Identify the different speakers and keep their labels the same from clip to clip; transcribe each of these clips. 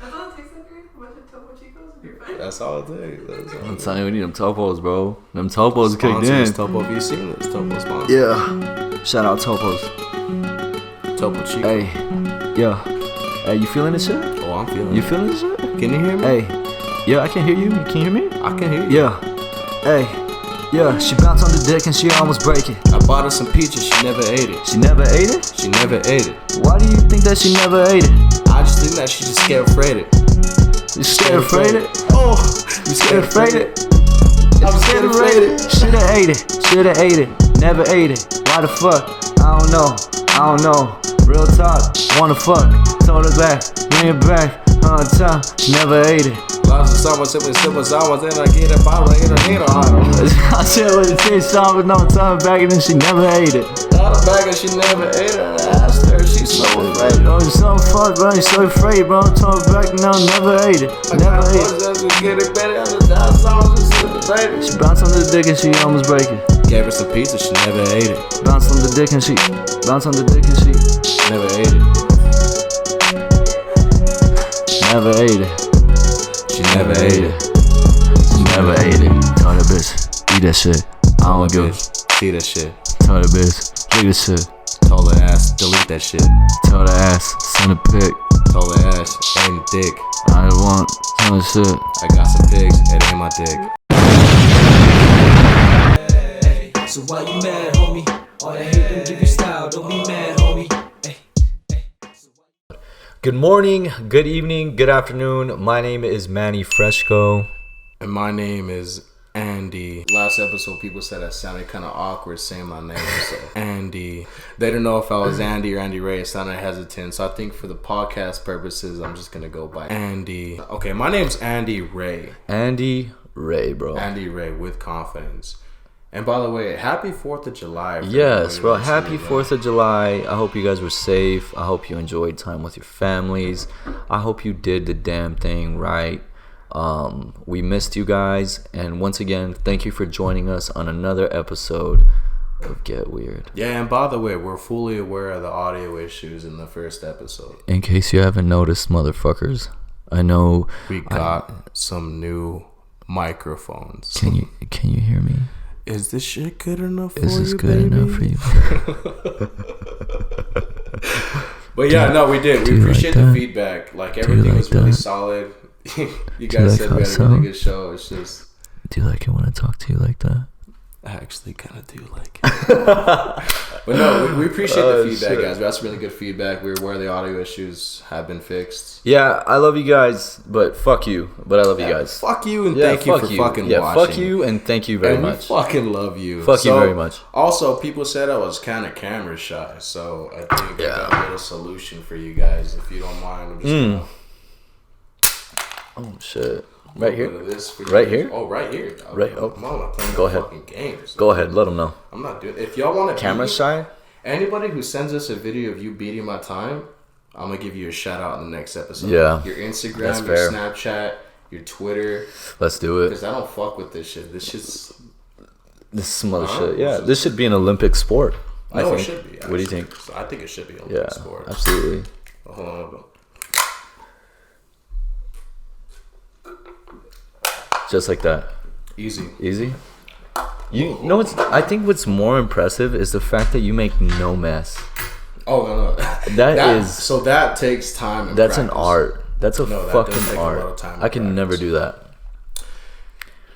Speaker 1: That's all it takes, like, a bunch of TopoChicos and you're fine.
Speaker 2: That's all it takes.
Speaker 3: I'm telling you, we need them Topos, bro. Them Topos kicked in.
Speaker 2: Topo, have you seen this? Topo sponsor.
Speaker 3: Yeah. Shout out Topos.
Speaker 2: TopoChicos.
Speaker 3: Hey. Yeah. Hey, you feeling this shit?
Speaker 2: Oh, I'm feeling it.
Speaker 3: You feeling this shit?
Speaker 2: Can you hear me?
Speaker 3: Hey. Yeah, I can hear you. Can you hear me?
Speaker 2: I can hear you.
Speaker 3: Yeah. Hey. Yeah, she bounced on the dick and she almost break it.
Speaker 2: I bought her some peaches, she never ate it.
Speaker 3: She never ate it?
Speaker 2: She never ate it.
Speaker 3: Why do you think that she never ate it?
Speaker 2: I just think that she's just scared afraid it.
Speaker 3: You scared afraid it?
Speaker 2: Oh,
Speaker 3: You scared afraid it?
Speaker 2: I'm scared afraid it.
Speaker 3: Shoulda ate it. Shoulda ate it. Never ate it. Why the fuck? I don't know. I don't know. Real talk. Wanna fuck. Told her back. Bring it back. Time. She never ate it.
Speaker 2: Lots of someone simply someone then I get a bottle in her hand on.
Speaker 3: I said with the team song with no time back and then she never ate it.
Speaker 2: Got her back and she never ate it. I asked her, she's so afraid.
Speaker 3: Oh, you're so fucked, bro. You're so afraid, bro. I'm talking back now. Never ate it. Never ate it.
Speaker 2: Get it better on the dime songs and celebrated.
Speaker 3: She bounced on the dick and she almost break it.
Speaker 2: Gave her some pizza, she never ate it.
Speaker 3: Bounced on the dick and she bounced on the dick and she
Speaker 2: Never ate it.
Speaker 3: never ate it.
Speaker 2: She never ate it.
Speaker 3: She never ate it. Tell that bitch, eat that shit. I don't give a.
Speaker 2: See that shit.
Speaker 3: Tell that bitch, drink that shit.
Speaker 2: Told her ass, delete that shit.
Speaker 3: Tell that ass, send a pic.
Speaker 2: Told her ass, ain't dick.
Speaker 3: I want tell that shit.
Speaker 2: I got some pigs, it ain't my dick.
Speaker 4: Hey, so why you mad, homie? All that hate don't give you style, don't be mad, homie. Hey, hey.
Speaker 3: Good morning, good evening, good afternoon. My name is Manny Fresco.
Speaker 2: And my name is Andy. Last episode, people said I sounded kind of awkward saying my name, so Andy. They didn't know if I was Andy or Andy Ray. It sounded hesitant, so I think for the podcast purposes, I'm just gonna go by Andy. Okay, my name's Andy Ray.
Speaker 3: Andy Ray, bro.
Speaker 2: Andy Ray with confidence. And by the way, happy 4th of July.
Speaker 3: Yes, bro. Happy 4th of July. I hope you guys were safe. I hope you enjoyed time with your families. I hope you did the damn thing right. We missed you guys. And once again, thank you for joining us on another episode of Get Weird.
Speaker 2: Yeah, and by the way, we're fully aware of the audio issues in the first episode.
Speaker 3: In case you haven't noticed, motherfuckers, I know
Speaker 2: we got some new microphones.
Speaker 3: Can you hear me?
Speaker 2: Is this shit good enough for you,
Speaker 3: Is this good
Speaker 2: baby?
Speaker 3: enough for you?
Speaker 2: But yeah, no, we did. We appreciate the feedback. Like, everything was really solid. You guys said we had a really good show. It's just...
Speaker 3: Do you like it when I talk to you like that?
Speaker 2: I actually kind of do like it. But no, we appreciate the feedback, guys. That's really good feedback. We're aware the audio issues have been fixed.
Speaker 3: Yeah, I love you guys, but fuck you. But I love you guys.
Speaker 2: Fuck you and thank you for fucking watching.
Speaker 3: Fuck you and thank you very much.
Speaker 2: We fucking love you.
Speaker 3: Fuck you very much.
Speaker 2: Also, people said I was kind of camera shy, so I think I got a little solution for you guys. If you don't mind, I'm just gonna...
Speaker 3: Oh shit. Right here?
Speaker 2: Right here? Oh, right here.
Speaker 3: Right. Oh.
Speaker 2: Come on, I'm playing
Speaker 3: Go ahead.
Speaker 2: fucking games.
Speaker 3: Go ahead. Let them know.
Speaker 2: I'm not doing. If y'all want to
Speaker 3: Camera shy?
Speaker 2: Anybody who sends us a video of you beating my time, I'm gonna give you a shout out in the next episode.
Speaker 3: Yeah.
Speaker 2: Your Instagram,
Speaker 3: That's
Speaker 2: your
Speaker 3: fair.
Speaker 2: Snapchat, your Twitter.
Speaker 3: Let's do it.
Speaker 2: Because I don't fuck with this shit. This shit's...
Speaker 3: This is some other shit. Yeah, this should be an Olympic sport. I think.
Speaker 2: It should be. Actually.
Speaker 3: What do you think?
Speaker 2: I think it should be an Olympic sport.
Speaker 3: Absolutely.
Speaker 2: Hold on.
Speaker 3: Just like that.
Speaker 2: Easy.
Speaker 3: You know what's? I think what's more impressive is the fact that you make no mess.
Speaker 2: Oh no.
Speaker 3: That is.
Speaker 2: So that takes time. And
Speaker 3: that's
Speaker 2: practice.
Speaker 3: an art. That's a fucking art.
Speaker 2: A lot of time
Speaker 3: I can never do that.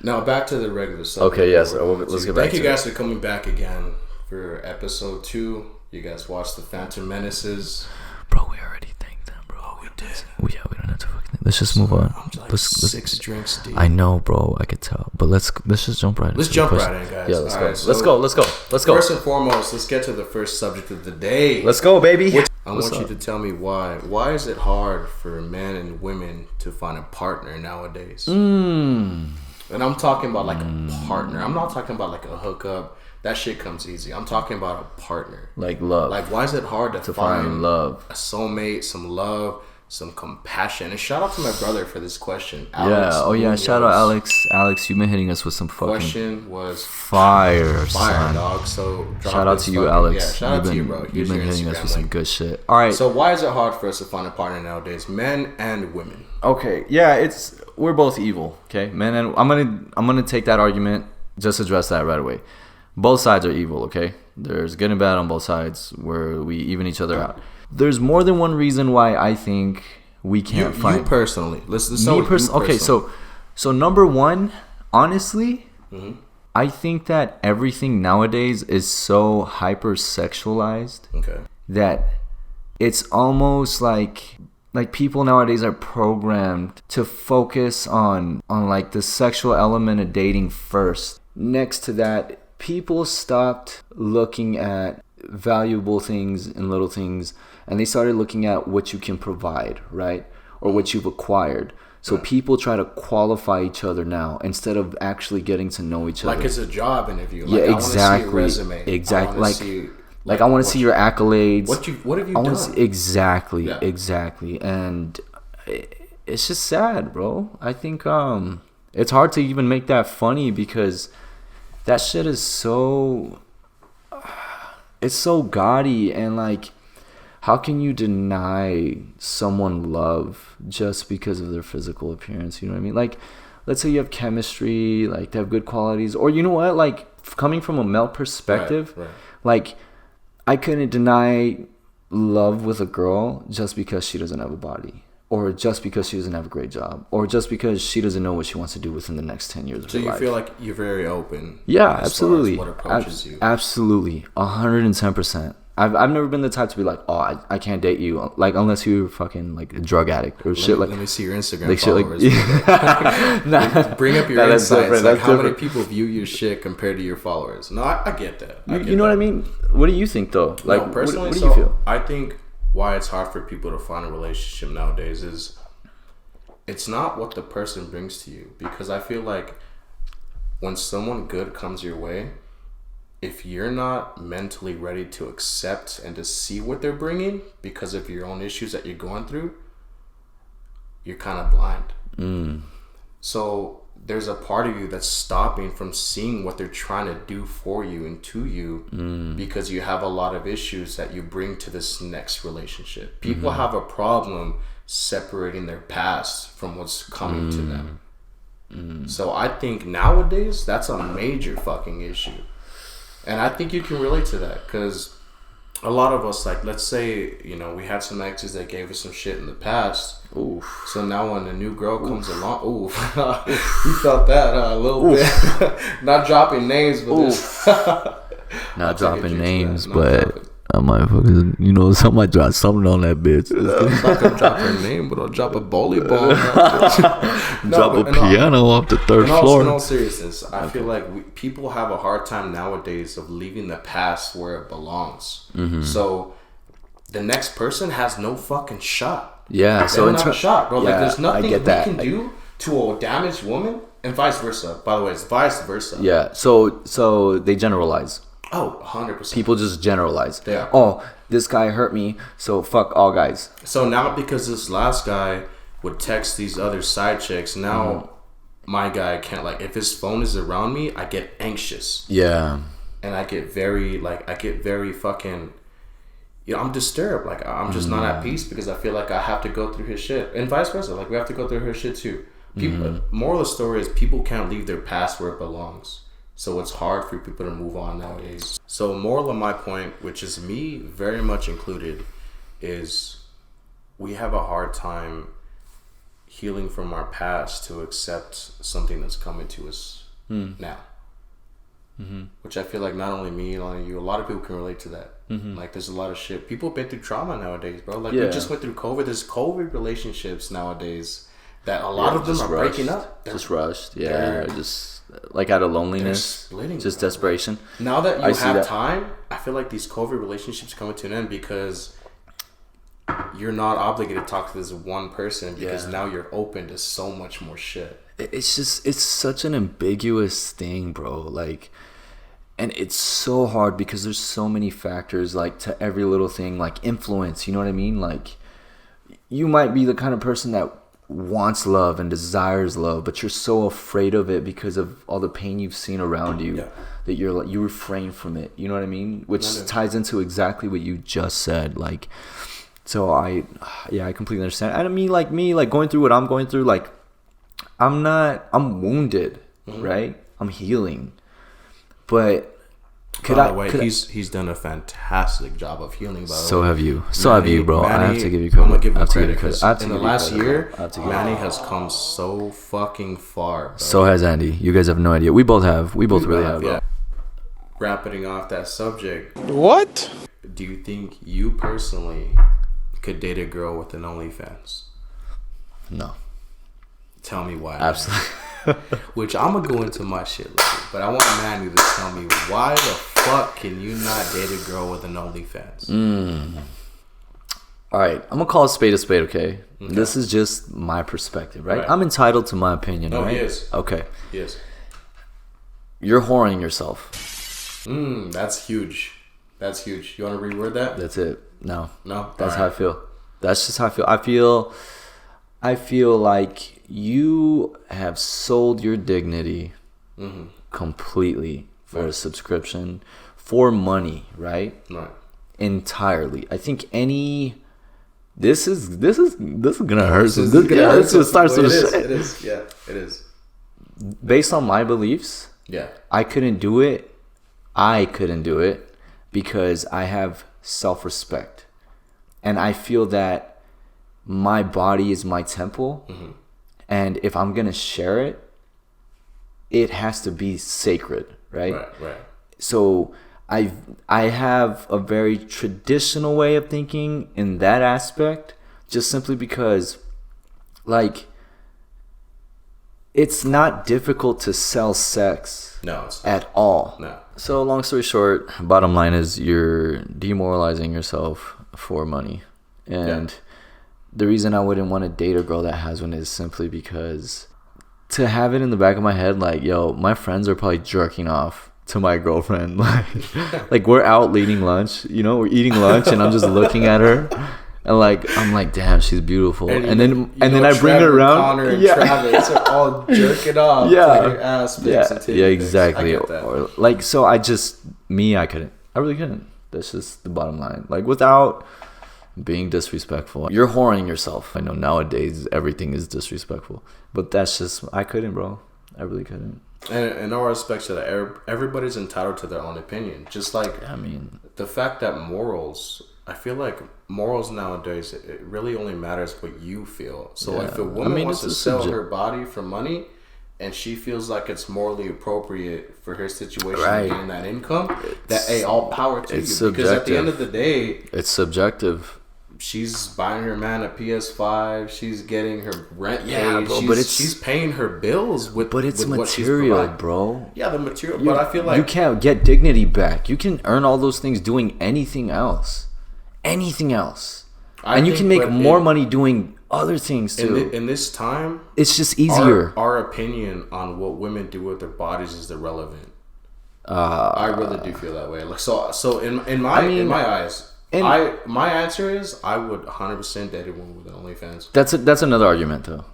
Speaker 2: Now back to the regular subject.
Speaker 3: Okay. Yes. Let's get back.
Speaker 2: Thank you guys for coming back again for episode 2. You guys watched the Phantom Menaces.
Speaker 3: Bro, we already thanked them, bro. We did. We don't have to fucking. Let's just move on.
Speaker 2: I'm like
Speaker 3: let's
Speaker 2: 6 drinks deep.
Speaker 3: I know, bro. I could tell. But let's just jump right in.
Speaker 2: Let's jump right in, guys.
Speaker 3: Yeah, let's go.
Speaker 2: Right, so
Speaker 3: let's go.
Speaker 2: First and foremost, let's get to the first subject of the day.
Speaker 3: Let's go, baby.
Speaker 2: I want you to tell me why. Why is it hard for men and women to find a partner nowadays? And I'm talking about like a partner. I'm not talking about like a hookup. That shit comes easy. I'm talking about a partner.
Speaker 3: Like love.
Speaker 2: Like, why is it hard to
Speaker 3: find love?
Speaker 2: A soulmate, some love, some compassion. And shout out to my brother for this question.
Speaker 3: Alex, yeah. Oh yeah. Shout out Alex. Alex, you've been hitting us with some fucking
Speaker 2: question was
Speaker 3: fire, son.
Speaker 2: Dog. So
Speaker 3: shout out to you, Alex.
Speaker 2: Yeah, shout out to you, bro.
Speaker 3: You've been hitting us with some good shit. All right.
Speaker 2: So why is it hard for us to find a partner nowadays, men and women?
Speaker 3: Okay. Yeah, we're both evil. Okay, men and I'm gonna take that argument. Just address that right away. Both sides are evil. Okay, there's good and bad on both sides where we even each other out. There's more than one reason why I think we can't find.
Speaker 2: You personally,
Speaker 3: Okay, so number one, honestly, I think that everything nowadays is so hypersexualized that it's almost like people nowadays are programmed to focus on like the sexual element of dating first. Next to that, people stopped looking at valuable things and little things, and they started looking at what you can provide, right? Or what you've acquired. So people try to qualify each other now instead of actually getting to know each other.
Speaker 2: Like it's a job interview.
Speaker 3: Like, yeah, exactly. I want to see your resume. Exactly. I want to see your accolades.
Speaker 2: What have you done?
Speaker 3: Exactly. And it's just sad, bro. I think it's hard to even make that funny because that shit is so... It's so gaudy, and like, how can you deny someone love just because of their physical appearance? You know what I mean? Like, let's say you have chemistry, like they have good qualities, or you know what? Like, coming from a male perspective, like, I couldn't deny love with a girl just because she doesn't have a body, or just because she doesn't have a great job, or just because she doesn't know what she wants to do within the next 10 years of her life. So you
Speaker 2: feel like you're very open?
Speaker 3: Yeah, absolutely.
Speaker 2: What approaches you?
Speaker 3: Absolutely, 110%. I've never been the type to be like, oh, I can't date you, like, unless you're fucking like a drug addict or shit. Let
Speaker 2: me see your Instagram
Speaker 3: like
Speaker 2: followers. Bring up your insights. Like, how many people view your shit compared to your followers? No, I get that.
Speaker 3: You know what I mean? What do you think though? Like,
Speaker 2: no, personally,
Speaker 3: what do you feel?
Speaker 2: I think why it's hard for people to find a relationship nowadays is it's not what the person brings to you, because I feel like when someone good comes your way, if you're not mentally ready to accept and to see what they're bringing because of your own issues that you're going through, you're kind of blind. So there's a part of you that's stopping from seeing what they're trying to do for you and to you because you have a lot of issues that you bring to this next relationship. People have a problem separating their past from what's coming to them. So I think nowadays that's a major fucking issue. And I think you can relate to that because a lot of us, like, let's say, you know, we had some exes that gave us some shit in the past. Oof. So now when a new girl comes along, you felt that a little bit. Not dropping names, but
Speaker 3: not dropping names, but I might fucking, you know, somebody drop something on that bitch.
Speaker 2: I'm not gonna drop her name, but I'll drop a bowling ball.
Speaker 3: Drop a piano off the third floor.
Speaker 2: In all seriousness, I feel like people have a hard time nowadays of leaving the past where it belongs. So the next person has no fucking shot.
Speaker 3: Yeah,
Speaker 2: they're
Speaker 3: so
Speaker 2: not shot, bro.
Speaker 3: Yeah,
Speaker 2: like there's nothing we
Speaker 3: that.
Speaker 2: can do to a damaged woman, and vice versa. By the way, it's vice versa.
Speaker 3: Yeah, so they generalize.
Speaker 2: Oh, 100%.
Speaker 3: People just generalize.
Speaker 2: Yeah.
Speaker 3: Oh, this guy hurt me, so fuck all guys.
Speaker 2: So now because this last guy would text these other side chicks, now my guy can't, like, if his phone is around me, I get anxious.
Speaker 3: Yeah.
Speaker 2: And I get very fucking, you know, I'm disturbed. Like, I'm just not at peace because I feel like I have to go through his shit. And vice versa. Like, we have to go through her shit too. People, moral of the story is people can't leave their past where it belongs. So it's hard for people to move on nowadays. So moral of my point, which is me very much included, is we have a hard time healing from our past to accept something that's coming to us now. Which I feel like not only me, not only you, a lot of people can relate to that. Like, there's a lot of shit. People have been through trauma nowadays, bro. Like, we just went through COVID. There's COVID relationships nowadays that a lot of them are breaking up.
Speaker 3: They're just rushed. Yeah, just like out of loneliness,
Speaker 2: splitting,
Speaker 3: just desperation.
Speaker 2: Now that you have time, I feel like these COVID relationships coming to an end because you're not obligated to talk to this one person because now you're open to so much more shit.
Speaker 3: It's such an ambiguous thing, bro. Like, and it's so hard because there's so many factors, like, to every little thing, like influence. You know what I mean? Like, you might be the kind of person that wants love and desires love, but you're so afraid of it because of all the pain you've seen around you that you refrain from it. You know what I mean? Which ties into exactly what you just said. Like, so I completely understand. And I mean, like me, like going through what I'm going through, like I'm wounded, right? I'm healing, but
Speaker 2: By the way, he's done a fantastic job of healing. By the way,
Speaker 3: so have you, bro.
Speaker 2: Manny,
Speaker 3: I have to give you credit.
Speaker 2: I'm gonna give him credit because in the last year,
Speaker 3: Manny
Speaker 2: Manny has come so fucking far. Bro.
Speaker 3: So has Andy. You guys have no idea. We both have. We both really have.
Speaker 2: Yeah. Wrapping off that subject.
Speaker 5: What?
Speaker 2: Do you think you personally could date a girl with an OnlyFans?
Speaker 3: No.
Speaker 2: Tell me why.
Speaker 3: Absolutely.
Speaker 2: Which I'm gonna go into my shit later, but I want Manny to tell me why the fuck can you not date a girl with an OnlyFans?
Speaker 3: All right, I'm gonna call a spade, okay? This is just my perspective, right? I'm entitled to my opinion, right?
Speaker 2: Yes.
Speaker 3: Okay.
Speaker 2: Yes.
Speaker 3: You're whoring yourself.
Speaker 2: That's huge. That's huge. You want to reword that?
Speaker 3: That's it. No. That's
Speaker 2: All
Speaker 3: how I feel. That's just how I feel. I feel like you have sold your dignity completely for a subscription, for money, right?
Speaker 2: Right.
Speaker 3: Entirely. I think this is gonna hurt. This just starts with shit.
Speaker 2: It is. Yeah, it is.
Speaker 3: Based on my beliefs, I couldn't do it. Because I have self-respect, and I feel that my body is my temple, and if I'm gonna share it, it has to be sacred, right?
Speaker 2: Right.
Speaker 3: So I have a very traditional way of thinking in that aspect, just simply because, like, it's not difficult to sell sex.
Speaker 2: No, it's
Speaker 3: not. At all.
Speaker 2: No.
Speaker 3: So long story short, bottom line is you're demoralizing yourself for money. And the reason I wouldn't want to date a girl that has one is simply because to have it in the back of my head, like, yo, my friends are probably jerking off to my girlfriend. Like we're out eating lunch, we're eating lunch and I'm just looking at her. And I'm like, damn, she's beautiful. And then I bring her around.
Speaker 2: Connor and Travis are all jerking off. To your ass pics and titty pics.
Speaker 3: Exactly.
Speaker 2: I get that.
Speaker 3: Or so I couldn't. I really couldn't. That's just the bottom line. Like, without being disrespectful, you're whoring yourself. I know nowadays everything is disrespectful, but that's just, I couldn't, bro. I really couldn't.
Speaker 2: And in all respects to that, everybody's entitled to their own opinion. Just like, the fact that morals, I feel like morals nowadays, it really only matters what you feel. So if a woman wants to sell her body for money and she feels like it's morally appropriate for her situation to gain that income, all power to you.
Speaker 3: Subjective.
Speaker 2: Because at the end of the day,
Speaker 3: it's subjective.
Speaker 2: She's buying her man a PS5. She's getting her rent paid.
Speaker 3: Bro,
Speaker 2: she's paying her bills with.
Speaker 3: But it's
Speaker 2: with
Speaker 3: material, bro.
Speaker 2: Yeah, the material. But I feel like
Speaker 3: you can't get dignity back. You can earn all those things doing anything else. And you can make more money doing other things too.
Speaker 2: In this time,
Speaker 3: it's just easier.
Speaker 2: Our opinion on what women do with their bodies is irrelevant. I really do feel that way. Like so in my eyes. My answer is I would 100% date a woman with an OnlyFans.
Speaker 3: That's another argument though.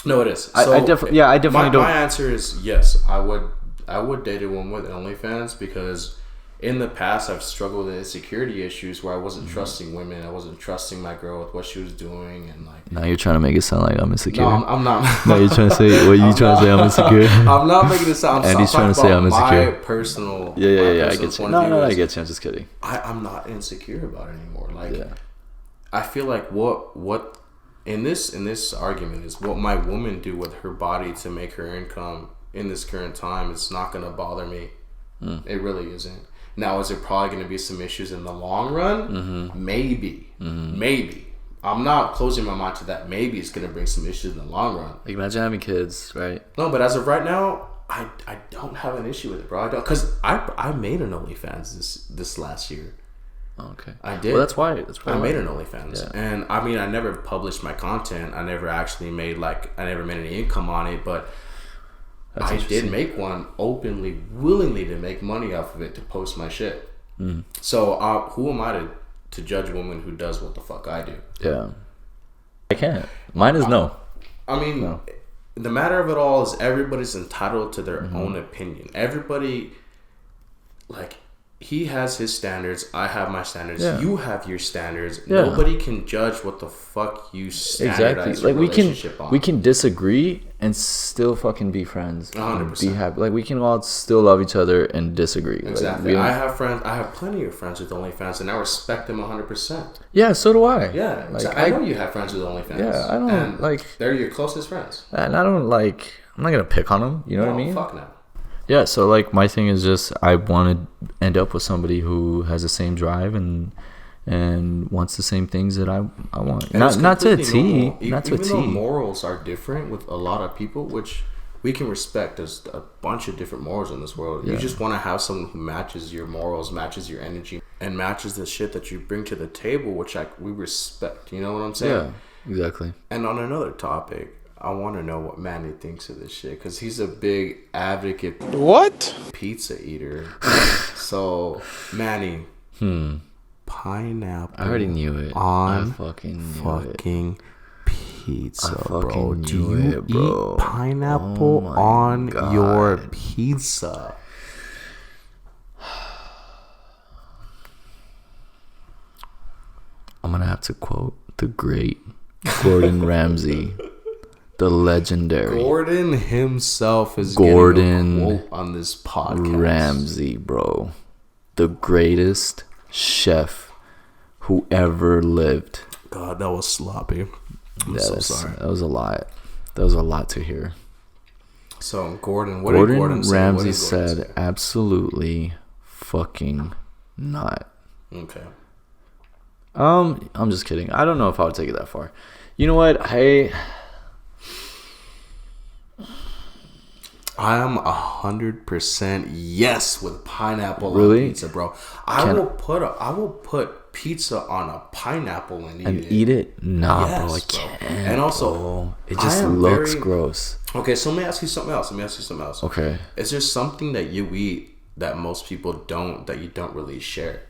Speaker 2: No, it is. So
Speaker 3: I definitely don't.
Speaker 2: My answer is yes. I would date a woman with an OnlyFans because in the past I've struggled with insecurity issues where I wasn't trusting women. I wasn't trusting my girl with what she was doing and like.
Speaker 3: Now you're trying to make it sound like I'm insecure.
Speaker 2: No, I'm not.
Speaker 3: Now you're trying to say what you trying to say I'm insecure.
Speaker 2: I'm not making it sound.
Speaker 3: Andy's trying to say I'm insecure.
Speaker 2: My personal.
Speaker 3: Yeah. I get you. No, I get you. I'm just kidding.
Speaker 2: I'm not insecure about it anymore. Like, I feel like what in this argument is what my woman do with her body to make her income in this current time. It's not gonna bother me. It really isn't. Now, is there probably going to be some issues in the long run? Maybe. I'm not closing my mind to that. Maybe it's going to bring some issues in the long run.
Speaker 3: Like, imagine having kids, right?
Speaker 2: No, but as of right now, I don't have an issue with it, bro. I don't, because I made an OnlyFans this last year.
Speaker 3: Okay.
Speaker 2: I did.
Speaker 3: Well, that's why
Speaker 2: I made an OnlyFans. Yeah. And I mean, I never published my content. I never made any income on it, but I did make one openly, willingly to make money off of it to post my shit. So who am I to judge a woman who does what the fuck I do?
Speaker 3: Yeah. I can't. Mine is no.
Speaker 2: I mean,
Speaker 3: No.
Speaker 2: the matter of it all is everybody's entitled to their own opinion. Everybody, like, he has his standards. I have my standards.
Speaker 3: Yeah.
Speaker 2: You have your standards.
Speaker 3: Yeah.
Speaker 2: Nobody can judge what the fuck you standardize
Speaker 3: Exactly.
Speaker 2: your relationship on.
Speaker 3: We can disagree and still fucking be friends.
Speaker 2: 100%.
Speaker 3: Be happy. Like we can all still love each other and disagree.
Speaker 2: Exactly.
Speaker 3: Like,
Speaker 2: I have friends. I have plenty of friends with OnlyFans, and I respect them 100%.
Speaker 3: yeah, so do I.
Speaker 2: Yeah,
Speaker 3: Like,
Speaker 2: I know you have friends with OnlyFans.
Speaker 3: Yeah, I don't
Speaker 2: and
Speaker 3: like.
Speaker 2: They're your closest friends.
Speaker 3: And I don't like. I'm not gonna pick on them. You know what I mean?
Speaker 2: Fuck no.
Speaker 3: Yeah. So like, my thing is just I want to end up with somebody who has the same drive and wants the same things that I want.
Speaker 2: And
Speaker 3: Not to a
Speaker 2: it's
Speaker 3: T.
Speaker 2: completely normal.
Speaker 3: Not to a
Speaker 2: Even though
Speaker 3: T.
Speaker 2: morals are different with a lot of people, which we can respect. There's a bunch of different morals in this world.
Speaker 3: Yeah.
Speaker 2: You just want to have someone who matches your morals, matches your energy, and matches the shit that you bring to the table, which we respect. You know what I'm saying?
Speaker 3: Yeah. Exactly.
Speaker 2: And on another topic, I want to know what Manny thinks of this shit because he's a big advocate.
Speaker 5: What?
Speaker 2: Pizza eater. So, Manny. Pineapple.
Speaker 3: I already knew it.
Speaker 2: On
Speaker 3: I fucking knew
Speaker 2: fucking pizza,
Speaker 3: I
Speaker 2: bro.
Speaker 3: fucking
Speaker 2: Do
Speaker 3: knew
Speaker 2: you
Speaker 3: it, bro.
Speaker 2: eat pineapple
Speaker 3: Oh my
Speaker 2: on
Speaker 3: God.
Speaker 2: your pizza?
Speaker 3: I'm gonna have to quote the great Gordon Ramsay, the legendary
Speaker 2: Gordon himself is
Speaker 3: Gordon
Speaker 2: getting a quote on this podcast.
Speaker 3: Ramsay, bro, the greatest chef who ever lived.
Speaker 2: God, that was sloppy. I'm so sorry.
Speaker 3: That was a lot. That was a lot to hear.
Speaker 2: So, Gordon, what did Gordon say?
Speaker 3: Ramsay
Speaker 2: What did Gordon
Speaker 3: said,
Speaker 2: say?
Speaker 3: absolutely fucking not.
Speaker 2: Okay.
Speaker 3: I'm just kidding. I don't know if I would take it that far. You know what? I
Speaker 2: am 100% yes with pineapple
Speaker 3: Really?
Speaker 2: on pizza, bro. I will put pizza on a pineapple and
Speaker 3: eat it. Nah,
Speaker 2: Yes,
Speaker 3: bro, I
Speaker 2: bro.
Speaker 3: can't.
Speaker 2: And also,
Speaker 3: bro. It
Speaker 2: I
Speaker 3: just
Speaker 2: am
Speaker 3: looks
Speaker 2: very-
Speaker 3: gross.
Speaker 2: Okay, so let me ask you something else.
Speaker 3: Okay.
Speaker 2: Is there something that you eat that most people don't, that you don't really share?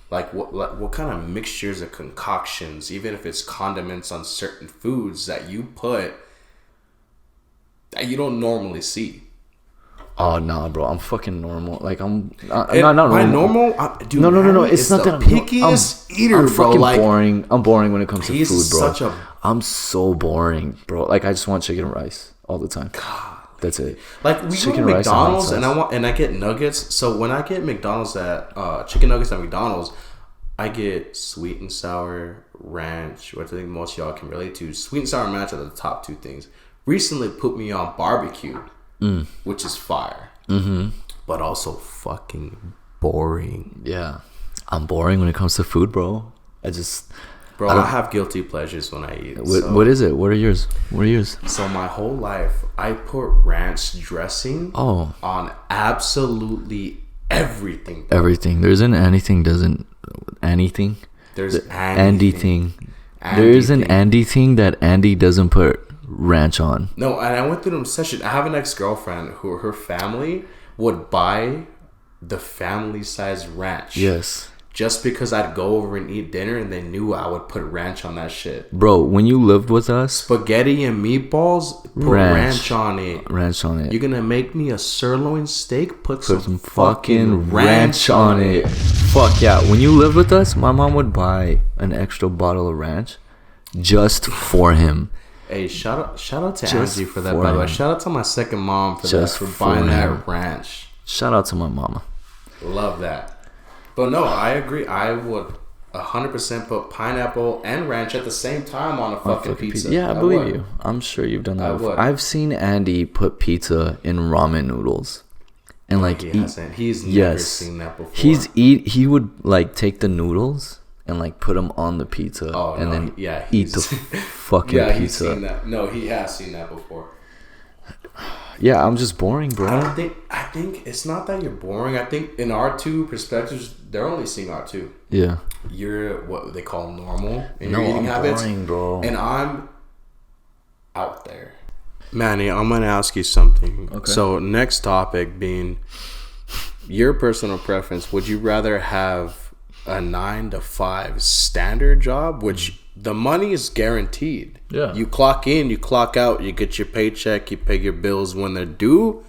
Speaker 2: Like what kind of mixtures or concoctions, even if it's condiments on certain foods that you put that you don't normally see?
Speaker 3: Oh nah, bro. I'm fucking normal. Like I'm not
Speaker 2: By
Speaker 3: normal.
Speaker 2: dude,
Speaker 3: No.
Speaker 2: Manny
Speaker 3: It's
Speaker 2: is
Speaker 3: not
Speaker 2: the
Speaker 3: that
Speaker 2: pickiest eater,
Speaker 3: I'm
Speaker 2: bro.
Speaker 3: fucking
Speaker 2: Like,
Speaker 3: boring. I'm boring when it comes to
Speaker 2: he's
Speaker 3: food, bro.
Speaker 2: such a-
Speaker 3: I'm so boring, bro. Like I just want chicken and rice all the time.
Speaker 2: God.
Speaker 3: That's it.
Speaker 2: Like we
Speaker 3: Chicken,
Speaker 2: go to
Speaker 3: rice, and hot
Speaker 2: McDonald's
Speaker 3: sauce.
Speaker 2: and I get nuggets. So when I get McDonald's chicken nuggets at McDonald's, I get sweet and sour ranch, which I think most of y'all can relate to. Sweet and sour ranch are the top two things. Recently put me on barbecue, which is fire, but also fucking boring.
Speaker 3: Yeah, I'm boring when it comes to food, bro.
Speaker 2: Bro, I have guilty pleasures when I eat.
Speaker 3: What is it? What are yours?
Speaker 2: So my whole life, I put ranch dressing on absolutely everything. Bro.
Speaker 3: Everything. There isn't anything doesn't anything.
Speaker 2: There's
Speaker 3: Andy thing. There isn't Andy thing that Andy doesn't put ranch on.
Speaker 2: No, and I went through them session. I have an ex-girlfriend who her family would buy the family size ranch.
Speaker 3: Yes.
Speaker 2: Just because I'd go over and eat dinner and they knew I would put ranch on that shit.
Speaker 3: Bro, when you lived with us,
Speaker 2: Spaghetti and meatballs, put ranch on it.
Speaker 3: Ranch on it.
Speaker 2: You're gonna make me a sirloin steak? Put
Speaker 3: Put
Speaker 2: some fucking
Speaker 3: ranch on it. Fuck yeah. When you lived with us, my mom would buy an extra bottle of ranch just for him.
Speaker 2: Hey, shout out to
Speaker 3: Just
Speaker 2: Angie for that,
Speaker 3: for
Speaker 2: by the way.
Speaker 3: him.
Speaker 2: Shout out to my second mom for
Speaker 3: Just
Speaker 2: that, for
Speaker 3: for
Speaker 2: buying
Speaker 3: him.
Speaker 2: that ranch.
Speaker 3: Shout out to my mama.
Speaker 2: Love that. But no, I agree. I would 100% put pineapple and ranch at the same time on a fucking pizza.
Speaker 3: Yeah, I believe you. I'm sure you've done that
Speaker 2: I
Speaker 3: before.
Speaker 2: would.
Speaker 3: I've seen Andy put pizza in ramen noodles. And like
Speaker 2: He
Speaker 3: eat,
Speaker 2: hasn't. He's never seen that before.
Speaker 3: He would like take the noodles and like put them on the pizza and then eat the fucking
Speaker 2: yeah,
Speaker 3: pizza.
Speaker 2: He's seen that. No, he has seen that before.
Speaker 3: Yeah, I'm just boring, bro.
Speaker 2: I think it's not that you're boring. I think in our two perspectives, they're only seeing our two.
Speaker 3: Yeah.
Speaker 2: You're what they call normal in
Speaker 3: No,
Speaker 2: your eating
Speaker 3: I'm
Speaker 2: habits,
Speaker 3: boring, bro.
Speaker 2: and I'm out there. Manny, I'm gonna ask you something.
Speaker 3: Okay.
Speaker 2: So next topic being your personal preference. Would you rather have a 9 to 5 standard job, which the money is guaranteed.
Speaker 3: Yeah.
Speaker 2: You clock in, you clock out, you get your paycheck, you pay your bills when they're due.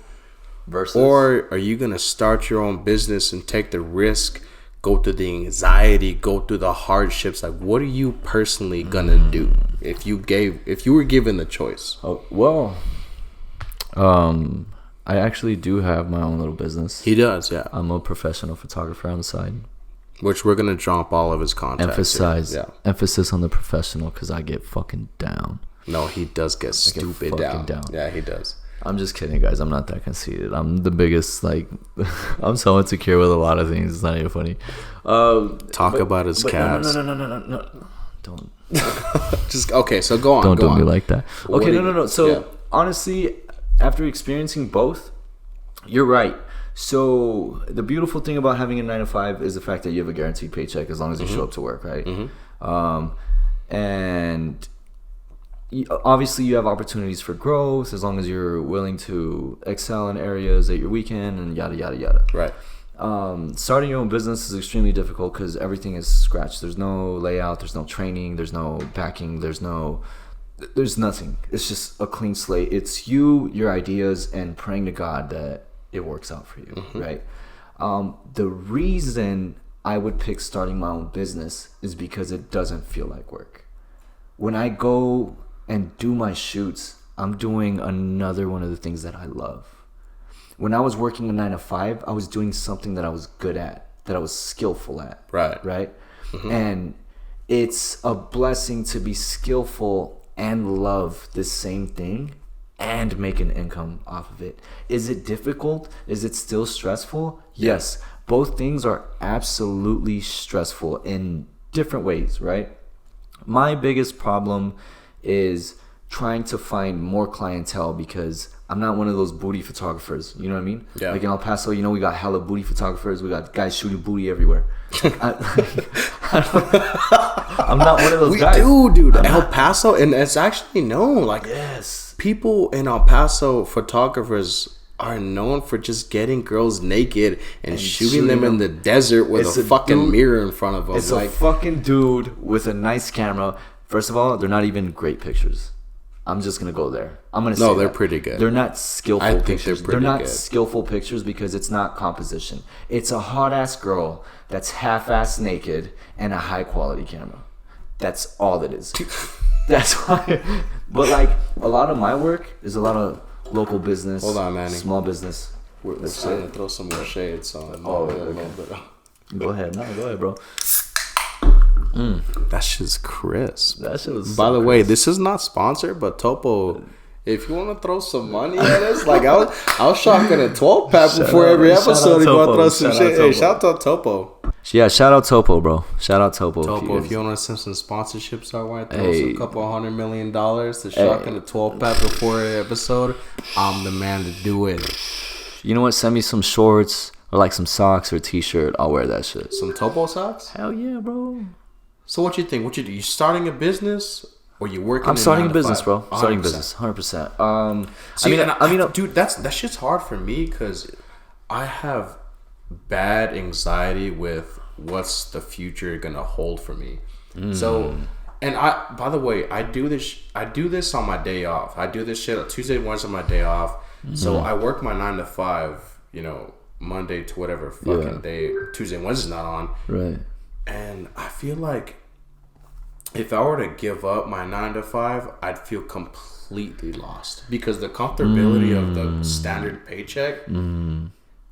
Speaker 3: Versus,
Speaker 2: or are you going to start your own business and take the risk, go through the anxiety, go through the hardships? Like, what are you personally going to do if you were given the choice?
Speaker 3: Oh, well, I actually do have my own little business.
Speaker 2: He does, yeah.
Speaker 3: I'm a professional photographer on the side.
Speaker 2: Which we're going to drop all of his contacts.
Speaker 3: Emphasis on the professional, because I get fucking down.
Speaker 2: No, he does get stupid down. Yeah, he does.
Speaker 3: I'm just kidding, guys. I'm not that conceited. I'm the biggest, like, I'm so insecure with a lot of things. It's not even funny.
Speaker 2: Talk about his calves.
Speaker 3: No. Don't.
Speaker 2: Just, okay, so go on.
Speaker 3: Don't do
Speaker 2: me
Speaker 3: like that. Okay, no. So, honestly, after experiencing both, you're right. So the beautiful thing about having a 9-to-5 is the fact that you have a guaranteed paycheck as long as you show up to work, right? And obviously you have opportunities for growth as long as you're willing to excel in areas at your weekend and yada yada yada.
Speaker 2: Right.
Speaker 3: Starting your own business is extremely difficult because everything is scratched. There's no layout, there's no training, there's no backing, there's nothing. It's just a clean slate. It's you, your ideas, and praying to God that it works out for you, right? The reason I would pick starting my own business is because it doesn't feel like work. When I go and do my shoots, I'm doing another one of the things that I love. When I was working a 9-to-5, I was doing something that I was good at, that I was skillful at. Right? And it's a blessing to be skillful and love the same thing and make an income off of it. Is it difficult? Is it still stressful? Yes. Both things are absolutely stressful in different ways, right? My biggest problem is trying to find more clientele because I'm not one of those booty photographers. You know what I mean?
Speaker 2: Yeah.
Speaker 3: Like in El Paso, we got hella booty photographers. We got guys shooting booty everywhere. I'm not one of those guys.
Speaker 2: Dude. El Paso, and it's actually known. Like, yes, people in El Paso, photographers, are known for just getting girls naked and shooting them in the desert with a fucking mirror in front of them.
Speaker 3: It's like a fucking dude with a nice camera. First of all, they're not even great pictures. I'm just gonna go there. I'm gonna say
Speaker 2: no, they're pretty good.
Speaker 3: They're not skillful pictures.
Speaker 2: They're
Speaker 3: not
Speaker 2: good.
Speaker 3: Skillful pictures because it's not composition. It's a hot ass girl that's half-ass naked and a high quality camera. That's all it is. That's why. But like a lot of my work is a lot of local business.
Speaker 2: Hold on, Manny.
Speaker 3: Small business.
Speaker 2: We're trying to throw some more shades on.
Speaker 3: Oh, okay. Go ahead. No, go ahead, bro.
Speaker 2: That shit's crisp.
Speaker 3: That shit was.
Speaker 2: By the way, this is not sponsored, but Topo, if you want to throw some money at us, like I was shocking a 12-pack before every episode. You want to throw some shit? Hey, shout out Topo.
Speaker 3: Yeah, shout out Topo, bro. Shout out Topo.
Speaker 2: Topo, if you want to send some sponsorships our way, throw us a couple $100 million to shocking a 12-pack before every episode. I'm the man to do it.
Speaker 3: You know what? Send me some shorts or like some socks or a t-shirt. I'll wear that shit.
Speaker 2: Some Topo socks?
Speaker 3: Hell yeah, bro.
Speaker 2: So what you think? You starting a business or you working?
Speaker 3: I'm starting a business, bro. 100%. Starting a business, 100%. I mean, dude,
Speaker 2: that shit's hard for me because I have bad anxiety with what's the future gonna hold for me. So, and by the way, I do this on my day off. I do this shit on Tuesday, Wednesday on my day off. So I work my 9-to-5. Monday to whatever fucking day. Tuesday, Wednesday's not on.
Speaker 3: Right.
Speaker 2: And I feel like if I were to give up my 9-to-5, I'd feel completely lost because the comfortability of the standard paycheck,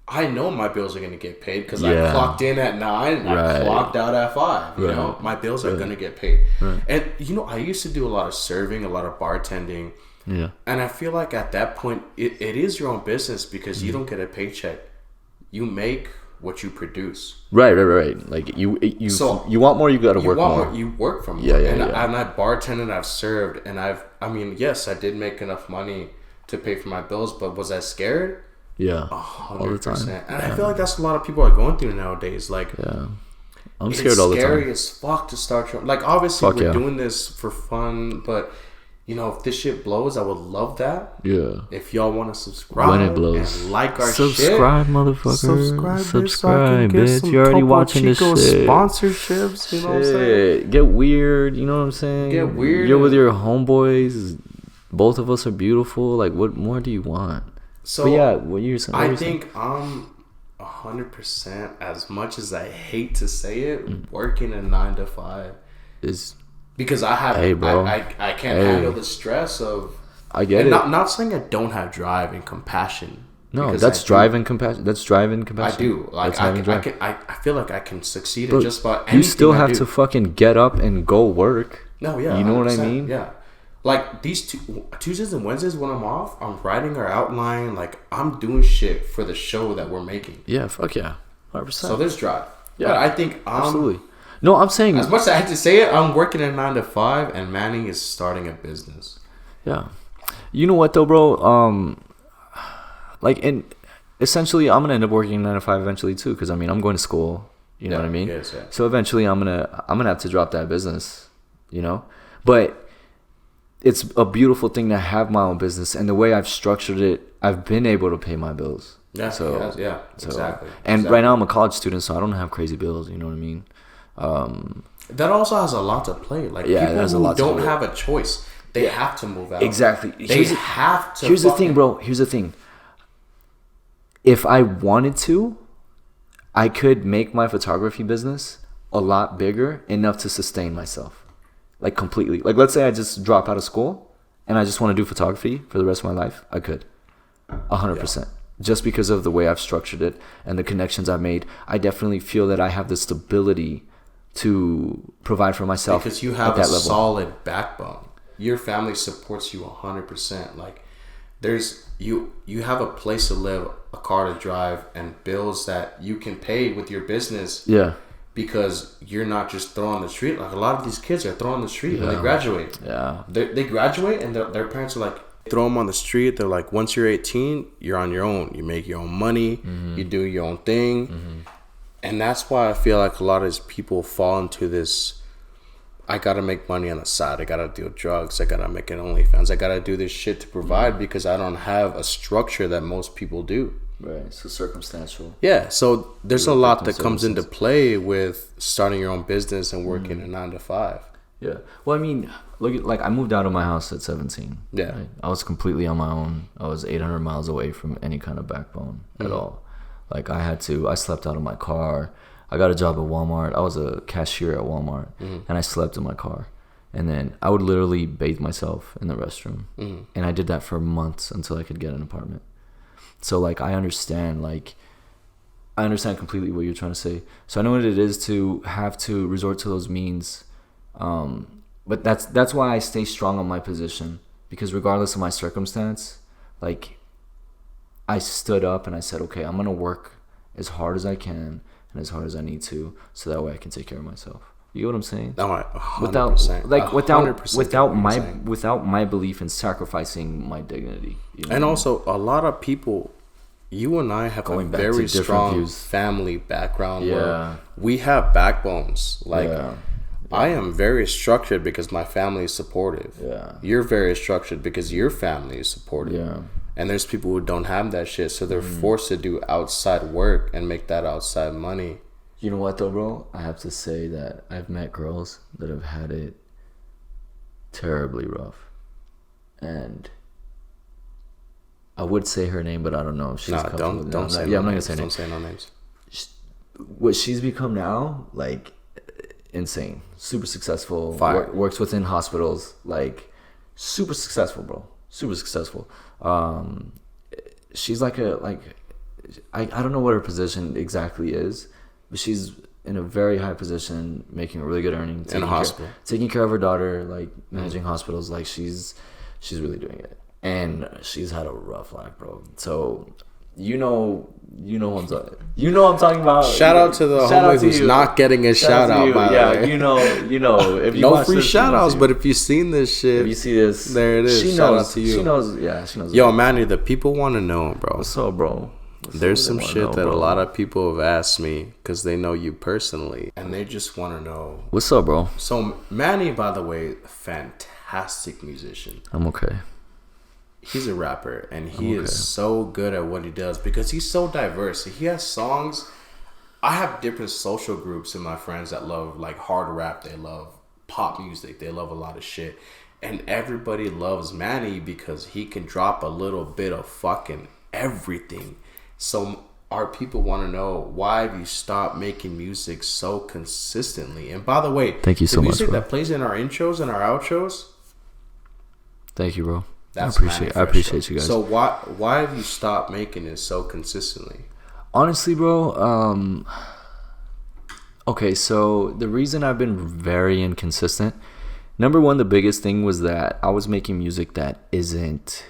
Speaker 2: I know my bills are going to get paid because I clocked in at 9 and I clocked out at 5. You know, my bills are going to get paid. Right. And, I used to do a lot of serving, a lot of bartending.
Speaker 3: Yeah.
Speaker 2: And I feel like at that point, it is your own business because you don't get a paycheck. You make what you produce. Right.
Speaker 3: Like you want more, you got to work more.
Speaker 2: You work from more.
Speaker 3: Yeah.
Speaker 2: And I've bartended, I've served, and yes, I did make enough money to pay for my bills, but was I scared?
Speaker 3: Yeah.
Speaker 2: 100%. All the time. And I feel like that's a lot of people are going through nowadays. Like,
Speaker 3: I'm scared all the time.
Speaker 2: It's scary as fuck to start your, like, obviously we're doing this for fun, but if this shit blows, I would love that.
Speaker 3: Yeah.
Speaker 2: If y'all want to subscribe
Speaker 3: When it blows.
Speaker 2: and like our
Speaker 3: subscribe,
Speaker 2: shit.
Speaker 3: motherfucker.
Speaker 2: Subscribe,
Speaker 3: Subscribe,
Speaker 2: so I can get
Speaker 3: bitch.
Speaker 2: some
Speaker 3: You're already
Speaker 2: Topo
Speaker 3: watching this
Speaker 2: Chico
Speaker 3: shit.
Speaker 2: Sponsorships, you know what I'm saying?
Speaker 3: Get weird, you know what I'm saying?
Speaker 2: Get weird.
Speaker 3: You're with your homeboys. Both of us are beautiful. Like, what more do you want?
Speaker 2: So
Speaker 3: but yeah, what you're saying?
Speaker 2: I think I'm 100%, as much as I hate to say it, working a 9 to 5
Speaker 3: is
Speaker 2: because I have
Speaker 3: Hey, bro.
Speaker 2: I can't handle the stress of.
Speaker 3: I get
Speaker 2: and
Speaker 3: it.
Speaker 2: Not saying I don't have drive and compassion.
Speaker 3: No,
Speaker 2: because
Speaker 3: that's
Speaker 2: I do.
Speaker 3: driving compassion. That's driving compassion.
Speaker 2: I do. Like
Speaker 3: That's having drive.
Speaker 2: I feel like I can succeed
Speaker 3: Bro,
Speaker 2: in just about anything.
Speaker 3: you still
Speaker 2: I
Speaker 3: have
Speaker 2: do.
Speaker 3: to fucking get up and go work.
Speaker 2: No, yeah.
Speaker 3: You know what I
Speaker 2: 100%,
Speaker 3: mean?
Speaker 2: Yeah. Like these Tuesdays and Wednesdays when I'm off, I'm writing our outline. Like I'm doing shit for the show that we're making.
Speaker 3: Yeah, fuck yeah. 100%.
Speaker 2: So there's drive.
Speaker 3: Yeah,
Speaker 2: But I think
Speaker 3: absolutely. No, I'm saying
Speaker 2: as much as I had to say it, I'm working a 9 to 5, and Manny is starting a business.
Speaker 3: Yeah. You know what though, bro? Essentially, I'm gonna end up working 9 to 5 eventually too, because I mean, I'm going to school. You know what I mean?
Speaker 2: Yes, yeah.
Speaker 3: So eventually, I'm gonna have to drop that business. You know, but it's a beautiful thing to have my own business, and the way I've structured it, I've been able to pay my bills.
Speaker 2: Yeah.
Speaker 3: So
Speaker 2: Yeah.
Speaker 3: so-
Speaker 2: Exactly.
Speaker 3: And
Speaker 2: exactly.
Speaker 3: right now, I'm a college student, so I don't have crazy bills. You know what I mean?
Speaker 2: That also has a lot to play. Like
Speaker 3: Yeah, it
Speaker 2: people
Speaker 3: has a
Speaker 2: who
Speaker 3: lot to
Speaker 2: don't
Speaker 3: do.
Speaker 2: have a choice, they have to move out.
Speaker 3: Exactly.
Speaker 2: They have to.
Speaker 3: Here's the thing, bro. Here's the thing. If I wanted to, I could make my photography business a lot bigger, enough to sustain myself. Like completely. Like let's say I just drop out of school and I just want to do photography for the rest of my life. I could. 100%. Just because of the way I've structured it and the connections I've made, I definitely feel that I have the stability to provide for myself.
Speaker 2: Because you
Speaker 3: at
Speaker 2: have
Speaker 3: that
Speaker 2: a
Speaker 3: level.
Speaker 2: solid backbone. Your family supports you 100%. Like there's you have a place to live, a car to drive, and bills that you can pay with your business.
Speaker 3: Yeah.
Speaker 2: Because you're not just throwing on the street. Like a lot of these kids are throwing on the street when they graduate.
Speaker 3: Yeah.
Speaker 2: They graduate and their parents are like, throw them on the street. They're like, once you're 18, you're on your own. You make your own money. You do your own thing. And that's why I feel like a lot of these people fall into this, I got to make money on the side. I got to deal drugs. I got to make an Onlyfans. I got to do this shit to provide because I don't have a structure that most people do.
Speaker 3: Right. So circumstantial.
Speaker 2: Yeah, so there's a lot that comes into
Speaker 3: circumstances.
Speaker 2: play with starting your own business and working a 9 to 5.
Speaker 3: Yeah. Well, I mean, look at, like, I moved out of my house at 17.
Speaker 2: Yeah.
Speaker 3: Right? I was completely on my own. I was 800 miles away from any kind of backbone at all. Like, I slept out of my car. I got a job at Walmart. I was a cashier at Walmart, and I slept in my car. And then I would literally bathe myself in the restroom. And I did that for months until I could get an apartment. So, like, I understand completely what you're trying to say. So I know what it is to have to resort to those means. But that's why I stay strong on my position, because regardless of my circumstance, like, I stood up and I said, okay, I'm going to work as hard as I can and as hard as I need to, so that way I can take care of myself. You get what I'm saying?
Speaker 2: No, 100%.
Speaker 3: Without my belief in sacrificing my dignity. You know
Speaker 2: And
Speaker 3: what I mean?
Speaker 2: also, a lot of people, you and I have
Speaker 3: Going
Speaker 2: a
Speaker 3: back to
Speaker 2: very
Speaker 3: different
Speaker 2: strong
Speaker 3: views.
Speaker 2: family background.
Speaker 3: Yeah.
Speaker 2: Where we have backbones. Like,
Speaker 3: Yeah.
Speaker 2: I am very structured because my family is supportive.
Speaker 3: Yeah.
Speaker 2: You're very structured because your family is supportive.
Speaker 3: Yeah.
Speaker 2: And there's people who don't have that shit, so they're forced to do outside work and make that outside money.
Speaker 3: You know what though, bro? I have to say that I've met girls that have had it terribly rough, and I would say her name, but I don't know if she's comfortable with it.
Speaker 2: Don't say
Speaker 3: I'm
Speaker 2: no
Speaker 3: not gonna
Speaker 2: names.
Speaker 3: say her name.
Speaker 2: Don't say no names.
Speaker 3: What she's become now, like, insane. Super successful.
Speaker 2: Fire.
Speaker 3: Works within hospitals. Like, super successful, bro. Super successful. She's like I don't know what her position exactly is, but she's in a very high position, making a really good earning.
Speaker 2: In a hospital.
Speaker 3: Taking care of her daughter, like, managing hospitals. Like, she's really doing it. And she's had a rough life, bro. So, you know what I'm talking about.
Speaker 2: Shout out to the homie who's not getting a shout out, by the way.
Speaker 3: you know. If you
Speaker 2: No
Speaker 3: watch
Speaker 2: free
Speaker 3: this,
Speaker 2: shout
Speaker 3: you
Speaker 2: outs,
Speaker 3: see
Speaker 2: but if you've seen this shit,
Speaker 3: if you see this,
Speaker 2: there it is.
Speaker 3: She
Speaker 2: Shout
Speaker 3: knows,
Speaker 2: out to you.
Speaker 3: She knows. Yeah, she knows.
Speaker 2: Yo, Manny, the people want to know, bro.
Speaker 3: What's up, bro?
Speaker 2: There's some shit that a lot of people have asked me because they know you personally, and they just want to know.
Speaker 3: What's up, bro?
Speaker 2: So Manny, by the way, fantastic fantastic musician.
Speaker 3: I'm okay.
Speaker 2: He's a rapper, and he is so good at what he does because he's so diverse. He has songs. I have different social groups in my friends that love like hard rap. They love pop music. They love a lot of shit. And everybody loves Manny because he can drop a little bit of fucking everything. So our people want to know, why have you stopped making music so consistently? And by the way,
Speaker 3: thank you so much,
Speaker 2: music
Speaker 3: bro.
Speaker 2: that plays in our intros and our outros.
Speaker 3: Thank you, bro.
Speaker 2: That's
Speaker 3: I appreciate you guys.
Speaker 2: So why have you stopped making it so consistently?
Speaker 3: Honestly, bro, okay, so the reason I've been very inconsistent, number one, the biggest thing was that I was making music that isn't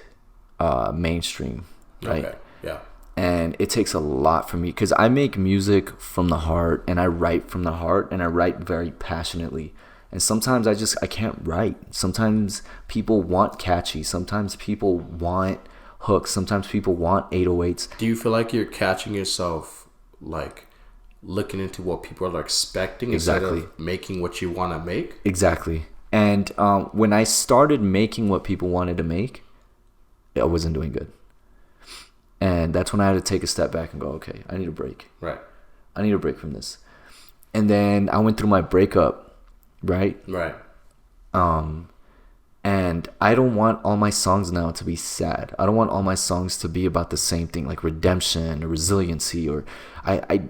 Speaker 3: mainstream, right? Okay, yeah. And it takes a lot for me because I make music from the heart, and I write from the heart, and I write very passionately. And sometimes I can't write. Sometimes people want catchy. Sometimes people want hooks. Sometimes people want 808s.
Speaker 2: Do you feel like you're catching yourself, like, looking into what people are expecting instead of making what you want to make?
Speaker 3: Exactly. And when I started making what people wanted to make, I wasn't doing good. And that's when I had to take a step back and go, okay, I need a break.
Speaker 2: Right.
Speaker 3: I need a break from this. And then I went through my breakup, right?
Speaker 2: Right.
Speaker 3: And I don't want all my songs now to be sad. I don't want all my songs to be about the same thing, like redemption or resiliency. Or I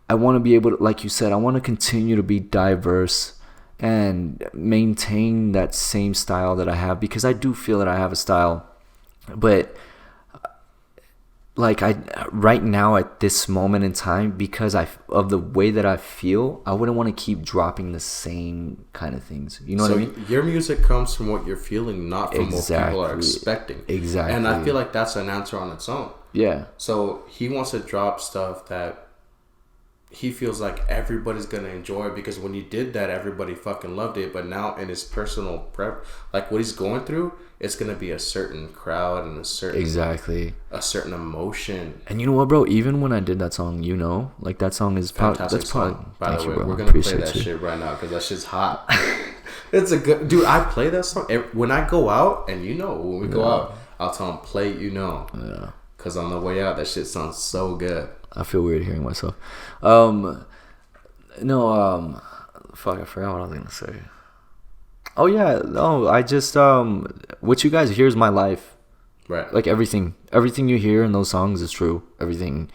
Speaker 3: want to be able to, like you said, I want to continue to be diverse and maintain that same style that I have, because I do feel that I have a style. But like right now at this moment in time, because of the way that I feel, I wouldn't want to keep dropping the same kind of things. You know what I mean?
Speaker 2: Your music comes from what you're feeling, not from what people are expecting.
Speaker 3: Exactly.
Speaker 2: And I feel like that's an answer on its own.
Speaker 3: Yeah.
Speaker 2: So he wants to drop stuff that he feels like everybody's gonna enjoy, because when he did that, everybody fucking loved it. But now in his personal prep, like what he's going through, it's gonna be a certain crowd and a certain emotion.
Speaker 3: And you know what, bro? Even when I did that song, you know, like that song is
Speaker 2: fantastic song. By the way, we're gonna play that shit right now because that shit's hot. It's a good dude. I play that song when I go out, and when we go out, I'll tell him play it, yeah. Because on the way out, that shit sounds so good.
Speaker 3: I feel weird hearing myself. Fuck, I forgot what I was gonna say. Oh yeah, no, I just what you guys hear is my life.
Speaker 2: Right.
Speaker 3: Like everything you hear in those songs is true. Everything.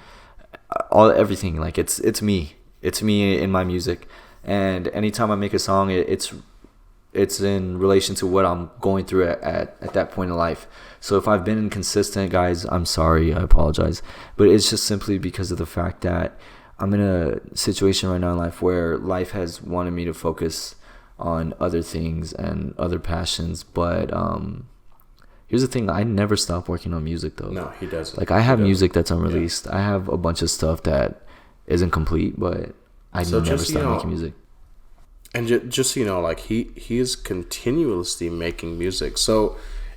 Speaker 3: Like it's me. It's me in my music. And anytime I make a song, it's in relation to what I'm going through at that point in life. So if I've been inconsistent, guys, I'm sorry. I apologize. But it's just simply because of the fact that I'm in a situation right now in life where life has wanted me to focus on other things and other passions. But here's the thing. I never stop working on music, though.
Speaker 2: No, he doesn't.
Speaker 3: Like, I have music that's unreleased. Yeah. I have a bunch of stuff that isn't complete, but I never stop making music.
Speaker 2: And just so you know, like he is continuously making music. So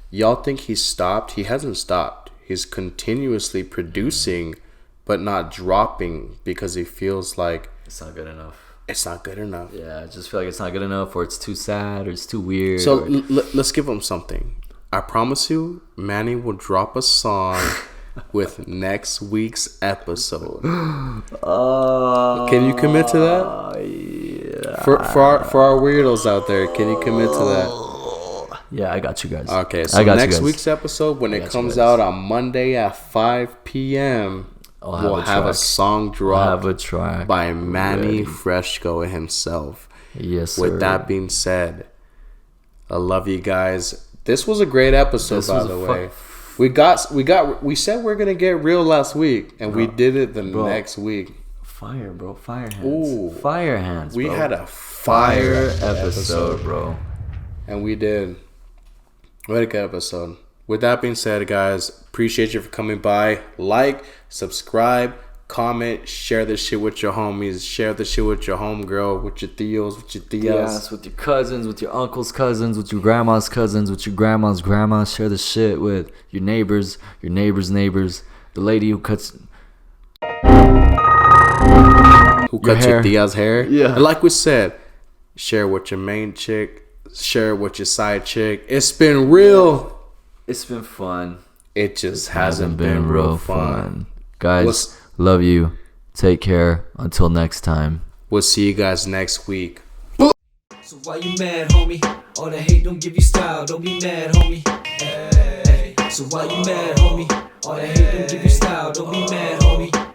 Speaker 2: y'all think he stopped? He hasn't stopped. He's continuously producing, but not dropping because he feels like
Speaker 3: it's not good enough.
Speaker 2: It's not good enough.
Speaker 3: Yeah, I just feel like it's not good enough, or it's too sad, or it's too weird.
Speaker 2: So let's give him something. I promise you, Manny will drop a song with next week's episode. Can you commit to that?
Speaker 3: Yeah.
Speaker 2: For our weirdos out there, can you commit to that?
Speaker 3: Yeah, I got you guys.
Speaker 2: Okay, so next week's episode, when it comes out on Monday at 5 p.m., we'll have a song drop by Manny Freshco himself.
Speaker 3: Yes, sir.
Speaker 2: With that being said, I love you guys. This was a great episode, by the way. We said we're gonna get real last week, and we did it the next week.
Speaker 3: Fire, bro. Fire hands.
Speaker 2: Ooh.
Speaker 3: Fire hands, bro.
Speaker 2: We had a fire
Speaker 3: episode, bro.
Speaker 2: And we did. What a good episode. With that being said, guys, appreciate you for coming by. Like, subscribe, comment, share this shit with your homies. Share this shit with your homegirl, with your theos, with your tias.
Speaker 3: Yes, with your cousins, with your uncle's cousins, with your grandma's cousins, with your grandma's grandma. Share this shit with your neighbors, neighbors. The lady who cuts
Speaker 2: your tia's hair.
Speaker 3: Yeah.
Speaker 2: And like we said, share with your main chick. Share it with your side chick. It's been real.
Speaker 3: It's been fun.
Speaker 2: It just hasn't been real fun.
Speaker 3: Guys, love you. Take care. Until next time.
Speaker 2: We'll see you guys next week.
Speaker 4: So why you mad, homie? All that hate don't give you style. Don't be mad, homie. Hey. So why you mad, homie? All that hate don't give you style. Don't be mad, homie.